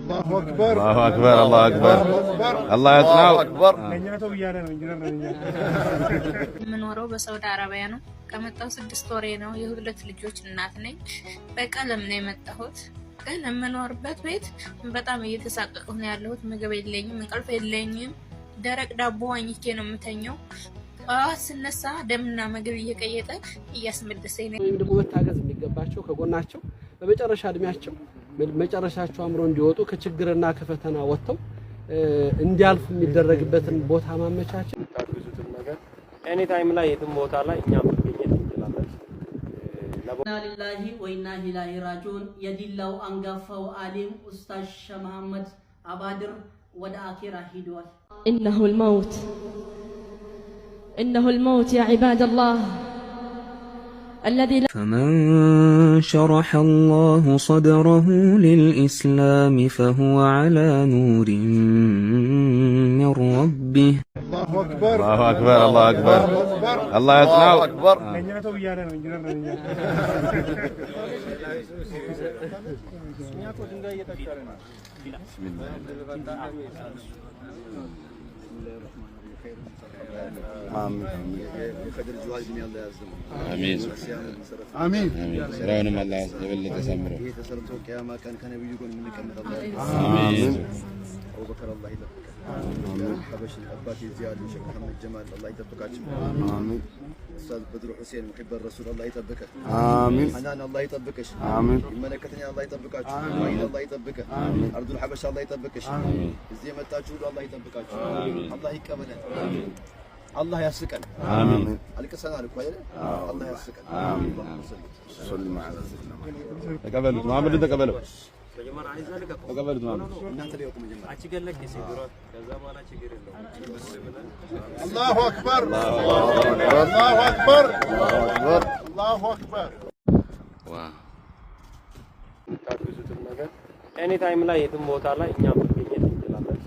الله أكبر الله أكبر الله أكبر الله يسمعوا የምኖረው በሳውዲ አረቢያ ነው። ከመጣሁ 6 ወሬ ነው። የሁለት ልጆች እናት ነኝ። በቀለም ነው የመጣሁት። ግን የምኖርበት ቤት በጣም እየተሳቀቅኩ ነው ያለሁት። ምግብ የለኝም፣ እንቅልፍ የለኝም። ደረቅ ዳቦ ዋኝቼ ነው የምተኛው። ስነሳ ደምና ምግብ እየቀየጠ እያስመለሰኝ ነው። ወይም ደግሞ መታገዝ የሚገባቸው ከጎናቸው በመጨረሻ እድሜያቸው መጨረሻቸው አምሮ እንዲወጡ ከችግርና ከፈተና ወጥተው እንዲያልፉ የሚደረግበትን ቦታ ማመቻቸት ታግዙትን ነገር ኤኒ ታይም ላይ የትም ቦታ ላይ እኛ መገኘት እንችላለን። ኢና ሊላሂ ወኢና ኢለይሂ ራጂዑን። የዲላው አንጋፋው ዓሊም ኡስታዝ ሸህ መሐመድ አባድር ወደ አኺራ ሂደዋል። إنه الموت يا عباد الله الذي فمن شرح الله صدره للإسلام فهو على نور من ربه. الله أكبر الله أكبر الله أكبر الله يسمعوا آمين آمين سلام الله يبلغ سمره آمين أبو بكر الله يطبقك حبش الأباتي زياد وشيخ محمد جمال الله يطبقك آمين أستاذ بدر حسين محب الرسول الله يطبقك آمين حنان الله يطبقك آمين ملكتني الله يطبقك وعين الله يطبقك أرض الحبشة الله يطبقك زي ما تاجول الله يطبقك الله يكملنا الله يسكن آمين عليك السلام عليكم الله يسكن آمين اللهم صل مع سيدنا محمد تقبلوا محمد تقبلوا በጀመራ አይዛልከ تقبلوا محمد እናንተ ላይ ወቁም ጀመራ አችገለክ ሲግራት ከዛ በኋላ ችግር የለውም። الله أكبر الله أكبر الله أكبر ታግዙትን ነገር ኤኒ ታይም ላይ የትም ቦታ ላይ እኛ መገኘት እንችላለን።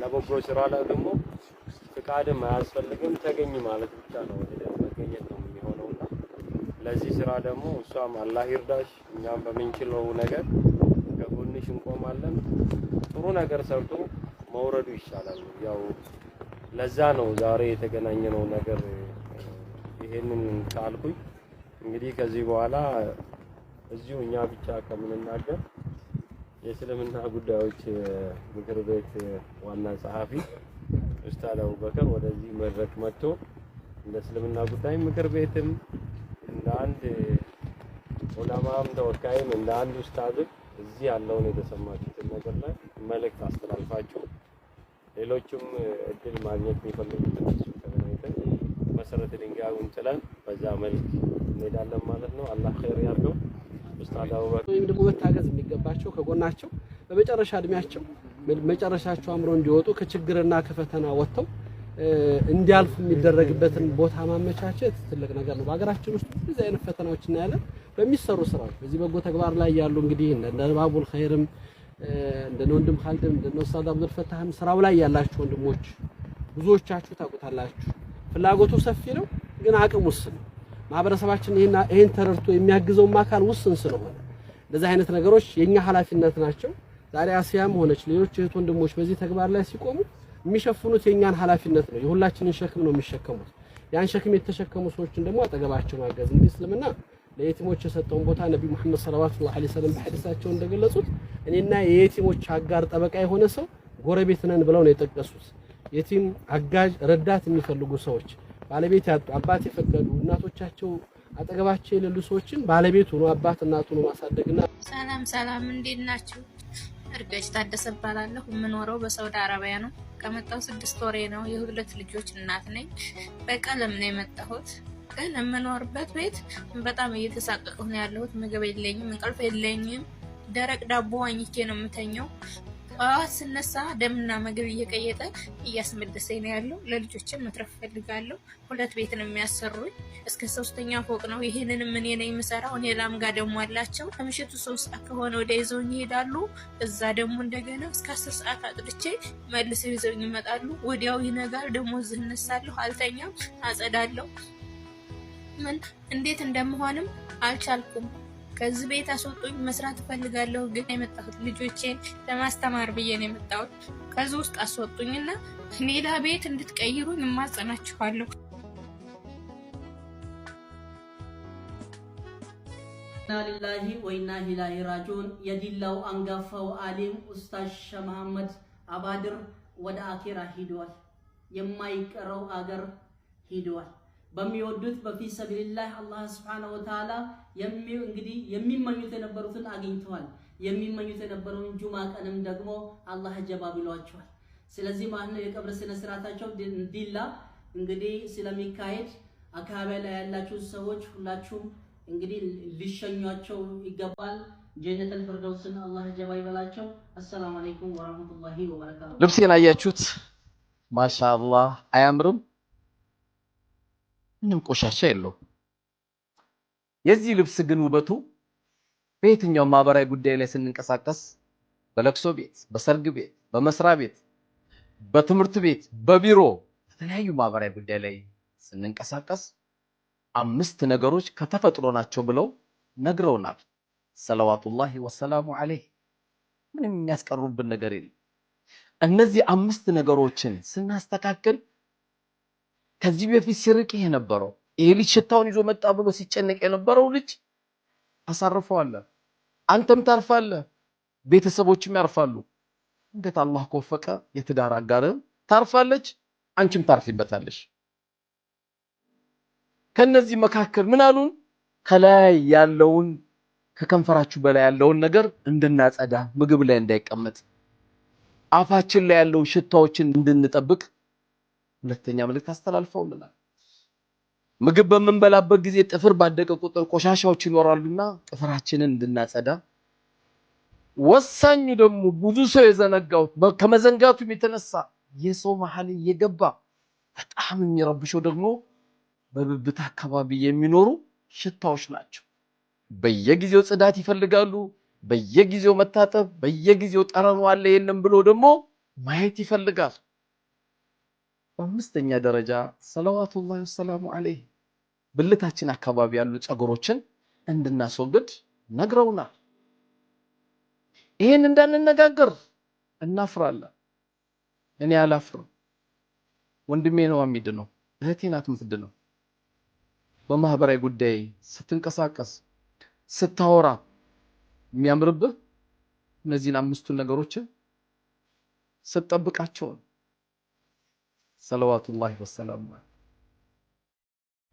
ለበጎ ስራ ላይ ደግሞ ፍቃድም አያስፈልግም። ተገኝ ማለት ብቻ ነው መገኘት ነው የሚሆነውና ለዚህ ስራ ደግሞ እሷም አላህ ይርዳሽ፣ እኛም በምንችለው ነገር ከጎንሽ እንቆማለን። ጥሩ ነገር ሰርቶ መውረዱ ይሻላል። ያው ለዛ ነው ዛሬ የተገናኘነው ነገር። ይሄንን ካልኩኝ እንግዲህ ከዚህ በኋላ እዚሁ እኛ ብቻ ከምንናገር የእስልምና ጉዳዮች ምክር ቤት ዋና ጸሐፊ ኡስታዝ አቡበከር ወደዚህ መድረክ መጥቶ እንደ እስልምና ጉዳይ ምክር ቤትም እንደ አንድ ዑለማም ተወካይም እንደ አንድ ኡስታዝ እዚህ ያለውን የተሰማችሁትን ነገር ላይ መልእክት አስተላልፋችሁ ሌሎችም እድል ማግኘት የሚፈልጉት እነሱ ተገናኝተን መሰረተ ድንጋዩን ጥለን በዛ መልክ እንሄዳለን ማለት ነው። አላህ ኸይር ያርገው። ኡስታዝ አቡበከር ወይም ደግሞ መታገዝ የሚገባቸው ከጎናቸው በመጨረሻ እድሜያቸው መጨረሻቸው አምሮ እንዲወጡ ከችግርና ከፈተና ወጥተው እንዲያልፉ የሚደረግበትን ቦታ ማመቻቸት ትልቅ ነገር ነው። በአገራችን ውስጥ ብዙ አይነት ፈተናዎች እናያለን። በሚሰሩ ስራዎች በዚህ በጎ ተግባር ላይ ያሉ እንግዲህ እንደ ባቡል ኸይርም እንደ ወንድም ኻልድም እንደ ኡስታዝ አብዱል ፈታህም ስራው ላይ ያላችሁ ወንድሞች ብዙዎቻችሁ ታውቁታላችሁ። ፍላጎቱ ሰፊ ነው፣ ግን አቅም ውስን ነው። ማህበረሰባችን ይሄን ተረድቶ የሚያግዘው አካል ውስን ስለሆነ እንደዚህ አይነት ነገሮች የኛ ኃላፊነት ናቸው። ዛሬ አሲያም ሆነች ሌሎች እህት ወንድሞች በዚህ ተግባር ላይ ሲቆሙ የሚሸፍኑት የኛን ኃላፊነት ነው። የሁላችንን ሸክም ነው የሚሸከሙት። ያን ሸክም የተሸከሙ ሰዎችን ደግሞ አጠገባቸው ማገዝ። እንግዲህ እስልምና ለየቲሞች የሰጠውን ቦታ ነብዩ መሐመድ ሰለላሁ ዐለይሂ ወሰለም በሐዲሳቸው እንደገለጹት እኔና የየቲሞች አጋር ጠበቃ የሆነ ሰው ጎረቤት ነን ብለው ነው የጠቀሱት። የቲም አጋዥ ረዳት የሚፈልጉ ሰዎች ባለቤት ያጡ አባት የፈቀዱ እናቶቻቸው አጠገባቸው የሌሉ ሰዎችን ባለቤት ሆኖ አባት እናቱ ነው ማሳደግና ሰላም እንዴት ናችሁ? እርገጭ ታደሰ እባላለሁ። የምኖረው በሳውዲ አረቢያ ነው። ከመጣሁ 6 ወሬ ነው። የሁለት ልጆች እናት ነኝ። በቀለም ነው የመጣሁት። ግን የምኖርበት ቤት በጣም እየተሳቀቅኩ ነው ያለሁት። ምግብ የለኝም፣ እንቅልፍ የለኝም። ደረቅ ዳቦ ዋኝቼ ነው የምተኛው። ስነሳ ደምና ምግብ እየቀየጠ እያስመለሰኝ ነው ያለው። ለልጆችን መትረፍ ፈልጋለሁ። 2 ቤት ነው የሚያሰሩኝ። እስከ 3ኛ ፎቅ ነው። ይሄንንም እኔ ነኝ የምሰራው። እኔ ላም ጋር ደግሞ አላቸው። ከምሽቱ 3 ሰዓት ከሆነ ወደ ይዘውኝ ይሄዳሉ። እዛ ደግሞ እንደገና እስከ 10 ሰዓት አጥልቼ መልሰው ይዘውኝ ይመጣሉ። ወዲያው ይነጋል። ደግሞ እዚህ እነሳለሁ። አልተኛም፣ አጸዳለሁ። ምን እንዴት እንደምሆንም አልቻልኩም። ከዚህ ቤት አስወጡኝ። መስራት እፈልጋለሁ ግን የመጣሁት ልጆቼን ለማስተማር ብዬ ነው የመጣሁት። ከዚህ ውስጥ አስወጡኝና ሌላ ቤት እንድትቀይሩኝ እማጸናችኋለሁ። ኢና ሊላሂ ወኢና ኢለይሂ ራጂዑን። የዲላው አንጋፋው ዓሊም ኡስታዝ ሸህ መሐመድ አባድር ወደ አኺራ ሂደዋል። የማይቀረው አገር ሂደዋል። በሚወዱት በፊ ሰቢልላህ አላህ ሱብሓነሁ ወተዓላ እንግዲህ የሚመኙት የነበሩትን አግኝተዋል። የሚመኙት የነበረውን ጁማ ቀንም ደግሞ አላህ ጀባ ብሏቸዋል። ስለዚህ ማለት ነው የቀብር ስነ ስርዓታቸው ዲላ እንግዲህ ስለሚካሄድ አካባቢ ላይ ያላችሁ ሰዎች ሁላችሁም እንግዲህ ሊሸኟቸው ይገባል። ጀነተል ፊርደውስን አላህ ጀባ ይበላቸው። አሰላሙ አለይኩም ወራህመቱላሂ ወበረካቱ። ልብሴን አያችሁት? ማሻአላህ አያምርም? ምንም ቆሻሻ የለውም። የዚህ ልብስ ግን ውበቱ በየትኛው ማህበራዊ ጉዳይ ላይ ስንንቀሳቀስ፣ በለቅሶ ቤት፣ በሰርግ ቤት፣ በመስሪያ ቤት፣ በትምህርት ቤት፣ በቢሮ፣ በተለያዩ ማህበራዊ ጉዳይ ላይ ስንንቀሳቀስ 5 ነገሮች ከተፈጥሮ ናቸው ብለው ነግረውናል። ሰለዋቱላሂ ወሰላሙ ዐለይሂ። ምንም የሚያስቀሩብን ነገር የለም። እነዚህ 5 ነገሮችን ስናስተካክል ከዚህ በፊት ሲርቅ የነበረው ይሄ ልጅ ሽታውን ይዞ መጣ ብሎ ሲጨነቅ የነበረው ልጅ አሳርፈዋለሁ። አንተም ታርፋለህ፣ ቤተሰቦችም ያርፋሉ። እንዴት አላህ ከወፈቀ የትዳር አጋርም ታርፋለች፣ አንቺም ታርፊበታለሽ። ከነዚህ መካከል ምን አሉን? ከላይ ያለውን ከከንፈራችሁ በላይ ያለውን ነገር እንድናጸዳ፣ ምግብ ላይ እንዳይቀመጥ፣ አፋችን ላይ ያለው ሽታዎችን እንድንጠብቅ ሁለተኛ መልእክት አስተላልፈውልናል። ምግብ በምንበላበት ጊዜ ጥፍር ባደቀ ቁጥር ቆሻሻዎች ይኖራሉና ጥፍራችንን እንድናጸዳ፣ ወሳኙ ደግሞ ብዙ ሰው የዘነጋው ከመዘንጋቱም የተነሳ የሰው መሃል እየገባ በጣም የሚረብሸው ደግሞ በብብት አካባቢ የሚኖሩ ሽታዎች ናቸው። በየጊዜው ጽዳት ይፈልጋሉ፣ በየጊዜው መታጠብ፣ በየጊዜው ጠረኑ አለ የለም ብሎ ደግሞ ማየት ይፈልጋል። በአምስተኛ ደረጃ ሰለዋቱላሂ ወሰላሙ ዐለይሂ ብልታችን አካባቢ ያሉ ፀጉሮችን እንድናስወግድ ነግረውናል። ይሄን እንዳንነጋገር እናፍራለን። እኔ አላፍርም። ወንድሜ ነው የሚድነው፣ እህቴ ናት የምትድነው። በማህበራዊ ጉዳይ ስትንቀሳቀስ ስታወራ የሚያምርብህ እነዚህን 5 ነገሮችን ስትጠብቃቸው ነው። ሰለዋቱላሂ ወሰላሙ ዐለይሂ።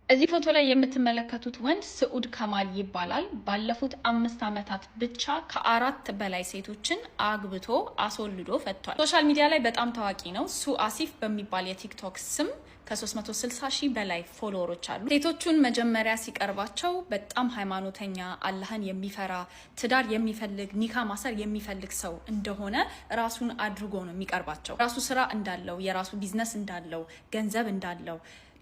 እዚህ ፎቶ ላይ የምትመለከቱት ወንድ ስዑድ ከማል ይባላል። ባለፉት 5 ዓመታት ብቻ ከ4 በላይ ሴቶችን አግብቶ አስወልዶ ፈቷል። ሶሻል ሚዲያ ላይ በጣም ታዋቂ ነው። ሱ አሲፍ በሚባል የቲክቶክ ስም ከ360 ሺህ በላይ ፎሎወሮች አሉ። ሴቶቹን መጀመሪያ ሲቀርባቸው በጣም ሃይማኖተኛ፣ አላህን የሚፈራ፣ ትዳር የሚፈልግ፣ ኒካ ማሰር የሚፈልግ ሰው እንደሆነ ራሱን አድርጎ ነው የሚቀርባቸው። ራሱ ስራ እንዳለው፣ የራሱ ቢዝነስ እንዳለው፣ ገንዘብ እንዳለው፣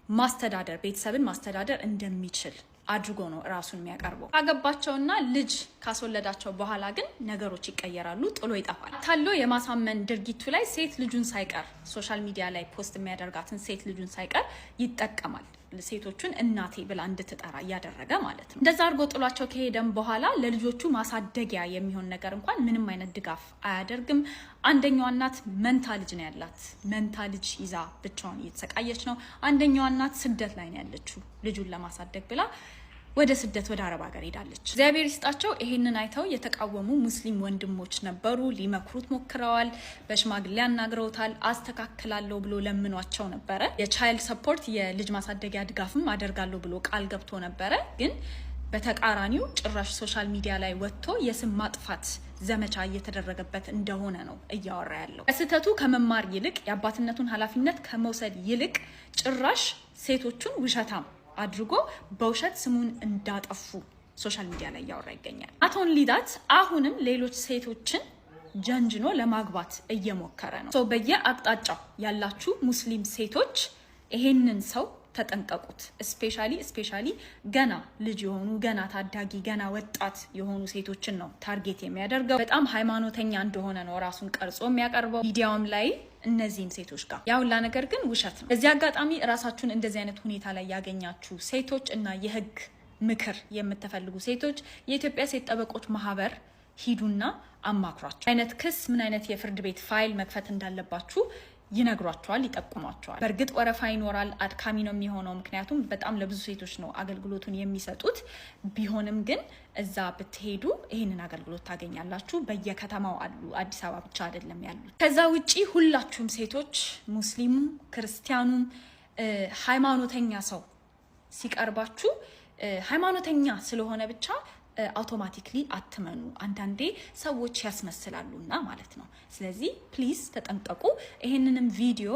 ማስተዳደር ቤተሰብን ማስተዳደር እንደሚችል አድርጎ ነው ራሱን የሚያቀርበው። አገባቸውና ልጅ ካስወለዳቸው በኋላ ግን ነገሮች ይቀየራሉ፣ ጥሎ ይጠፋል። ታሎ የማሳመን ድርጊቱ ላይ ሴት ልጁን ሳይቀር ሶሻል ሚዲያ ላይ ፖስት የሚያደርጋትን ሴት ልጁን ሳይቀር ይጠቀማል። ሴቶቹን እናቴ ብላ እንድትጠራ እያደረገ ማለት ነው። እንደዛ አድርጎ ጥሏቸው ከሄደም በኋላ ለልጆቹ ማሳደጊያ የሚሆን ነገር እንኳን ምንም አይነት ድጋፍ አያደርግም። አንደኛዋ እናት መንታ ልጅ ነው ያላት። መንታ ልጅ ይዛ ብቻውን እየተሰቃየች ነው። አንደኛዋ እናት ስደት ላይ ነው ያለችው። ልጁን ለማሳደግ ብላ ወደ ስደት ወደ አረብ ሀገር ሄዳለች። እግዚአብሔር ይስጣቸው። ይሄንን አይተው የተቃወሙ ሙስሊም ወንድሞች ነበሩ። ሊመክሩት ሞክረዋል። በሽማግሌ አናግረውታል። አስተካክላለሁ ብሎ ለምኗቸው ነበረ። የቻይልድ ሰፖርት የልጅ ማሳደጊያ ድጋፍም አደርጋለሁ ብሎ ቃል ገብቶ ነበረ። ግን በተቃራኒው ጭራሽ ሶሻል ሚዲያ ላይ ወጥቶ የስም ማጥፋት ዘመቻ እየተደረገበት እንደሆነ ነው እያወራ ያለው። ከስህተቱ ከመማር ይልቅ የአባትነቱን ኃላፊነት ከመውሰድ ይልቅ ጭራሽ ሴቶቹን ውሸታም አድርጎ በውሸት ስሙን እንዳጠፉ ሶሻል ሚዲያ ላይ እያወራ ይገኛል። አቶን ሊዳት አሁንም ሌሎች ሴቶችን ጀንጅኖ ለማግባት እየሞከረ ነው። በየአቅጣጫው ያላችሁ ሙስሊም ሴቶች ይሄንን ሰው ተጠንቀቁት። ስፔሻሊ ገና ልጅ የሆኑ ገና ታዳጊ ገና ወጣት የሆኑ ሴቶችን ነው ታርጌት የሚያደርገው። በጣም ሃይማኖተኛ እንደሆነ ነው ራሱን ቀርጾ የሚያቀርበው ሚዲያውም ላይ እነዚህም ሴቶች ጋር ያውላ ነገር ግን ውሸት ነው። በዚህ አጋጣሚ ራሳችሁን እንደዚህ አይነት ሁኔታ ላይ ያገኛችሁ ሴቶች እና የህግ ምክር የምትፈልጉ ሴቶች የኢትዮጵያ ሴት ጠበቆች ማህበር ሂዱና አማክሯቸው። አይነት ክስ ምን አይነት የፍርድ ቤት ፋይል መክፈት እንዳለባችሁ ይነግሯቸዋል፣ ይጠቁሟቸዋል። በእርግጥ ወረፋ ይኖራል፣ አድካሚ ነው የሚሆነው፣ ምክንያቱም በጣም ለብዙ ሴቶች ነው አገልግሎቱን የሚሰጡት። ቢሆንም ግን እዛ ብትሄዱ ይህንን አገልግሎት ታገኛላችሁ። በየከተማው አሉ፣ አዲስ አበባ ብቻ አይደለም ያሉት። ከዛ ውጪ ሁላችሁም ሴቶች ሙስሊሙም ክርስቲያኑም ሃይማኖተኛ ሰው ሲቀርባችሁ ሃይማኖተኛ ስለሆነ ብቻ አውቶማቲክሊ አትመኑ። አንዳንዴ ሰዎች ያስመስላሉና ማለት ነው። ስለዚህ ፕሊዝ ተጠንቀቁ። ይሄንንም ቪዲዮ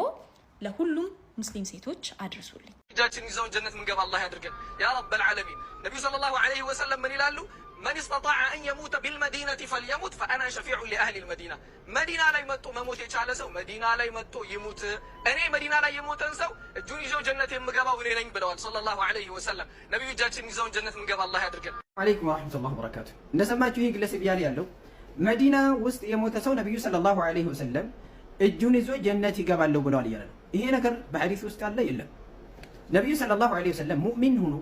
ለሁሉም ሙስሊም ሴቶች አድርሱልኝ። እጃችን ይዘውን ጀነት ምንገባ አላህ ያድርገን ያ ረበል ዓለሚን። ነብዩ ሰለላሁ ዐለይሂ ወሰለም ምን ይላሉ? من استطاع أن يموت بالمدينة فليموت فأنا شفيع لأهل المدينة. مدينة لا يموت مموت يشعل سو مدينة لا يموت أنا مدينة لا يموت أنسو الجوني جو جنة مقابا ولين بدوان صلى الله عليه وسلم. نبي جاتشن يزون جنة مقابا الله يدرك. عليكم ورحمة الله وبركاته. نسمع جوي جلس بيالي قالوا مدينة وسط يموت سو نبي صلى الله عليه وسلم الجوني جو جنة قابا لو بدوان يلا. هي نكر بحديث وسط الله إلا نبي صلى الله عليه وسلم مؤمن هنا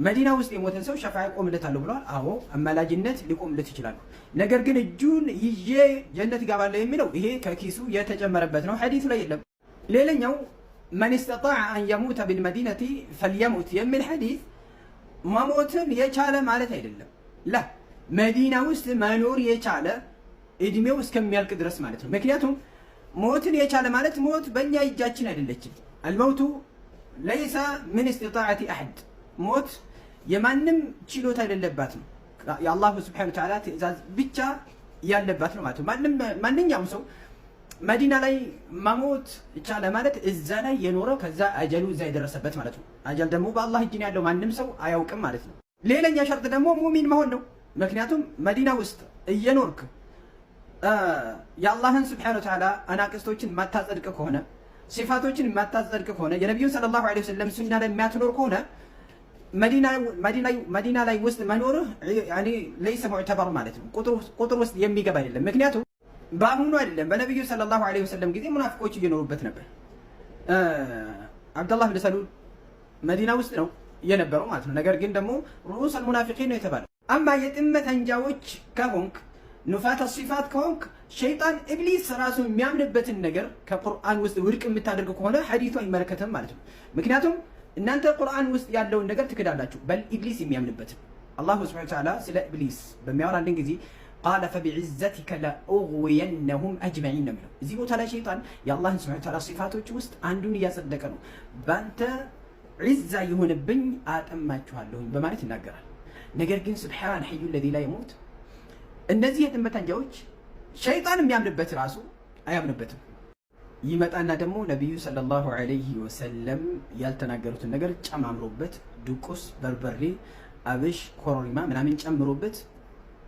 መዲና ውስጥ የሞተን ሰው ሸፋዓ ይቆምለታል ብለዋል። አዎ አማላጅነት ሊቆምለት ይችላል። ነገር ግን እጁን ይዤ ጀነት ይገባል የሚለው ይሄ ከኪሱ የተጨመረበት ነው፣ ሐዲሱ ላይ የለም። ሌላኛው من استطاع ان يموت بالمدينه فليموت የሚል ሐዲስ መሞትን የቻለ ማለት አይደለም። ላ መዲና ውስጥ መኖር የቻለ እድሜው እስከሚያልቅ ድረስ ማለት ነው። ምክንያቱም ሞትን የቻለ ማለት ሞት በእኛ እጃችን አይደለችም። الموت ليس من استطاعه احد ሞት የማንም ችሎታ የሌለባት ነው። የአላህ ሱብሓነሁ ወተዓላ ትእዛዝ ብቻ ያለባት ነው ማለት ነው። ማንኛውም ሰው መዲና ላይ መሞት ይቻለ ማለት እዛ ላይ የኖረው ከዛ አጀሉ እዛ የደረሰበት ማለት ነው። አጀል ደግሞ በአላህ እጅ ነው ያለው፣ ማንም ሰው አያውቅም ማለት ነው። ሌላኛ ሸርጥ ደግሞ ሙእሚን መሆን ነው። ምክንያቱም መዲና ውስጥ እየኖርክ የአላህን ሱብሓነሁ ወተዓላ አናቅስቶችን ማታጸድቅ ከሆነ ሲፋቶችን ማታጸድቅ ከሆነ የነብዩን ሰለላሁ ዐለይሂ ወሰለም ሱና ላይ የሚያትኖር ከሆነ መዲና ላይ ውስጥ መኖር ያኒ ለይሰ ሙዕተበር ማለት ነው። ቁጥር ውስጥ የሚገባ አይደለም። ምክንያቱም በአሁኑ አይደለም በነብዩ ሰለላሁ ዐለይሂ ወሰለም ጊዜ ሙናፊቆች እየኖሩበት ነበር። አብደላህ ብን ሰሉል መዲና ውስጥ ነው የነበረው ማለት ነው። ነገር ግን ደግሞ ሩኡስ አልሙናፊቂን ነው የተባለው። አማ የጥመት አንጃዎች ከሆንክ ኑፋተ ሲፋት ከሆንክ ሸይጣን ኢብሊስ ራሱ የሚያምንበትን ነገር ከቁርአን ውስጥ ውድቅ የምታደርግ ከሆነ ሐዲሱ አይመለከትም ማለት ነው። ምክንያቱም እናንተ ቁርአን ውስጥ ያለውን ነገር ትክዳላችሁ። በል ኢብሊስ የሚያምንበት አላሁ ሱብሓነሁ ወተዓላ ስለ ኢብሊስ በሚያወራ አንድ ጊዜ ቃለ ፈቢዕዘቲከ ለኡግዊየነሁም አጅመዒን ነው የሚለው። እዚህ ቦታ ላይ ሸይጣን የአላህን ሱብሓነሁ ወተዓላ ሲፋቶች ውስጥ አንዱን እያጸደቀ ነው። በአንተ ዒዛ ይሁንብኝ አጠማችኋለሁኝ በማለት ይናገራል። ነገር ግን ሱብሓነ ሐዩ ለዚ ላ የሙት እነዚህ የጥመት አንጃዎች ሸይጣን የሚያምንበት ራሱ አያምንበትም። ይመጣና ደግሞ ነብዩ ሰለላሁ ዐለይሂ ወሰለም ያልተናገሩትን ነገር ጨማምሮበት ዱቁስ፣ በርበሬ፣ አብሽ፣ ኮሮሪማ ምናምን ጨምሮበት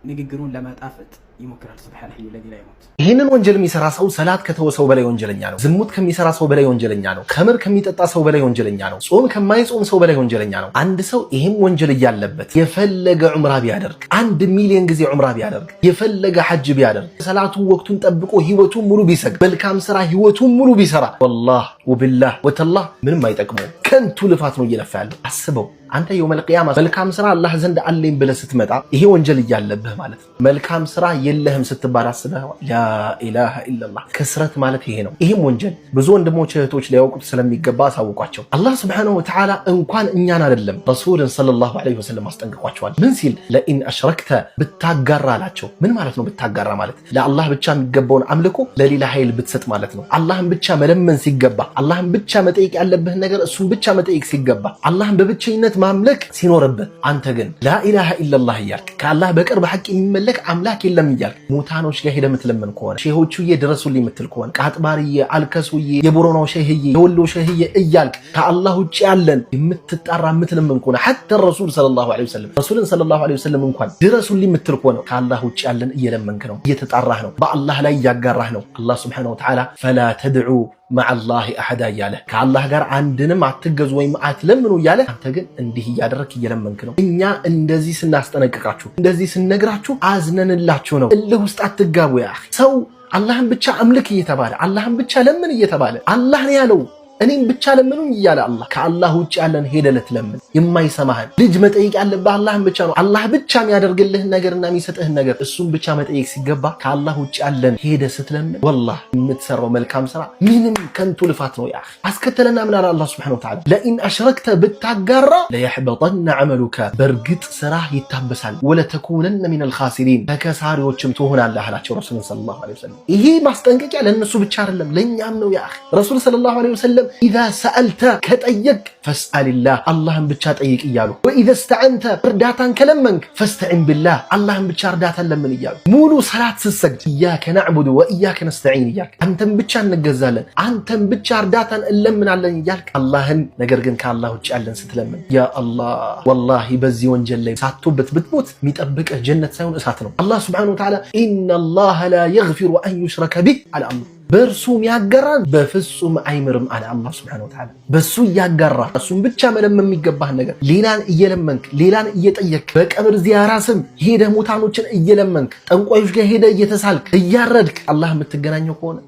ንግግሩን ለማጣፈጥ ይሞክራል። ሱብሃነሁ ለዚ ላይ ሞት። ይህንን ወንጀል የሚሰራ ሰው ሰላት ከተወ ሰው በላይ ወንጀለኛ ነው። ዝሙት ከሚሰራ ሰው በላይ ወንጀለኛ ነው። ከምር ከሚጠጣ ሰው በላይ ወንጀለኛ ነው። ጾም ከማይጾም ሰው በላይ ወንጀለኛ ነው። አንድ ሰው ይህም ወንጀል እያለበት የፈለገ ዑምራ ቢያደርግ 1,000,000 ጊዜ ዑምራ ቢያደርግ የፈለገ ሐጅ ቢያደርግ ሰላቱን ወቅቱን ጠብቆ ህይወቱን ሙሉ ቢሰግድ መልካም ስራ ህይወቱን ሙሉ ቢሰራ ወላሂ ወቢላህ ወተላህ ምንም አይጠቅመው፣ ከንቱ ልፋት ነው እየለፋ ያለው። አስበው አንተ የውመል ቂያማ መልካም ስራ አላህ ዘንድ አለኝ ብለህ ስትመጣ ይሄ ወንጀል እያለብህ ማለት ነው። መልካም ስራ የለህም ስትባል አስበህ ላ ኢላሃ ኢላላህ ክስረት ማለት ይሄ ነው። ይሄም ወንጀል ብዙ ወንድሞች እህቶች ሊያውቁት ስለሚገባ አሳውቋቸው። አላህ ሱብሓነሁ ወተዓላ እንኳን እኛን አይደለም ረሱልን ሰለላሁ ዐለይሂ ወሰለም አስጠንቅቋቸዋል። ምን ሲል ለኢን አሽረክተ ብታጋራ አላቸው። ምን ማለት ነው ብታጋራ ማለት? ለአላህ ብቻ የሚገባውን አምልኮ ለሌላ ኃይል ብትሰጥ ማለት ነው። አላህን ብቻ መለመን ሲገባ፣ አላህን ብቻ መጠየቅ ያለብህን ነገር እሱን ብቻ መጠየቅ ሲገባ፣ አላህን በብቸኝነት ማምለክ ሲኖርብህ አንተ ግን ላኢላሃ ኢላላህ እያልክ ከአላህ በቀር በሐቅ የሚመለክ አምላክ የለም እያልክ ሙታኖች ጋር ሄደህ የምትለምን ከሆነ ሼሆቹዬ ድረሱልኝ የምትል ከሆነ ቃጥባርዬ፣ አልከሱዬ፣ የቦረናው ሼህዬ፣ የወሎ ሼህዬ እያልክ ከአላህ ውጭ ያለን የምትጣራ የምትለምን ከሆነ ሐታ ረሱል ሰለላሁ ዐለይሂ ወሰለም ረሱልን ሰለላሁ ዐለይሂ ወሰለም እንኳን ድረሱልኝ የምትል ከሆነ ከአላህ ውጭ ያለን እየለመንክ ነው፣ እየተጣራህ ነው፣ በአላህ ላይ እያጋራህ ነው። አላህ ሱብሓነሁ ወተዓላ ፈላ ተድዑ መዐላሂ አሐዳ እያለ ከአላህ ጋር አንድንም አትገዙ ወይም አትለምኑ እያለ አንተ ግን እንዲህ እያደረክ እየለመንክ ነው። እኛ እንደዚህ ስናስጠነቅቃችሁ እንደዚህ ስንነግራችሁ አዝነንላችሁ ነው። እልህ ውስጥ አትጋቡ። ያ ሰው አላህን ብቻ አምልክ እየተባለ አላህን ብቻ ለምን እየተባለ አላህ ነው ያለው እኔም ብቻ ለምኑኝ እያለ አላህ ከአላህ ውጭ ያለን ሄደህ ልትለምን የማይሰማህን ልጅ መጠየቅ ያለብህ አላህን ብቻ ነው። አላህ ብቻ የሚያደርግልህን ነገርና የሚሰጥህን ነገር እሱም ብቻ መጠየቅ ሲገባ ከአላህ ውጭ ያለን ሄደህ ስትለምን ወላሂ የምትሰራው መልካም ስራ ምንም ከንቱ ልፋት ነው። ያ አስከተለና ምን አለ አላህ ሱብሓነሁ ወተዓላ ለኢን አሽረክተ ብታጋራ ለየሕበጠነ ዐመሉከ በእርግጥ ስራህ ይታበሳል፣ ወለተኩነነ ሚነል ኻሲሪን ከከሳሪዎችም ትሆናለህ አላቸው ረሱል ሰለላሁ ዐለይሂ ወሰለም። ይሄ ማስጠንቀቂያ ለእነሱ ብቻ አይደለም ለእኛም ነው። ያ ረሱል ሰለላሁ ዐለይሂ ወሰለም ኢዛ ሰአልተ ከጠየቅ ፈስአልላህ አላህን ብቻ ጠይቅ እያሉ፣ ወኢዛ እስተዐንተ እርዳታን ከለመንክ ፈስተዒን ቢላህ አላህን ብቻ እርዳታን ለምን እያሉ፣ ሙሉ ሰላት ስትሰግድ ኢያከ ነዕቡዱ ወኢያከ ነስተዒን እያልክ አንተን ብቻ እንገዛለን አንተን ብቻ እርዳታን እንለምናለን እያልክ አላህን ነገር ግን ከአላህ ውጭ ያለን ስትለምን ያ አላህ ወላሂ በዚህ ወንጀል ላይ ሳትቶበት ብትሞት የሚጠብቅህ ጀነት ሳይሆን እሳት ነው። አላህ ሱብሓነሁ ወተዓላ ኢነላህ ላ የግፊሩ አን ዩሽረከ ቢህ አለ አላህ በእርሱ ያጋራን በፍጹም አይምርም አለ አላህ ሱብሓነሁ ወተዓላ። በሱ ያጋራ እሱን ብቻ መለመን የሚገባህ ነገር ሌላን እየለመንክ ሌላን እየጠየክ በቀብር ዚያራ ስም ሄደህ ሙታኖችን እየለመንክ ጠንቋዮች ጋር ሄደህ እየተሳልክ እያረድክ አላህ የምትገናኘው ከሆነ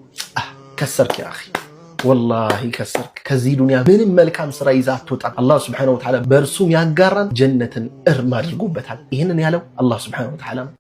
ከሰርክ ያ አኺ ወላሂ ከሰርክ። ከዚህ ዱንያ ምንም መልካም ስራ ይዘህ አትወጣም። አላህ ሱብሓነሁ ወተዓላ በእርሱ ያጋራን ጀነትን እርም አድርጎበታል። ይህንን ያለው አላህ ሱብሓነሁ ወተዓላ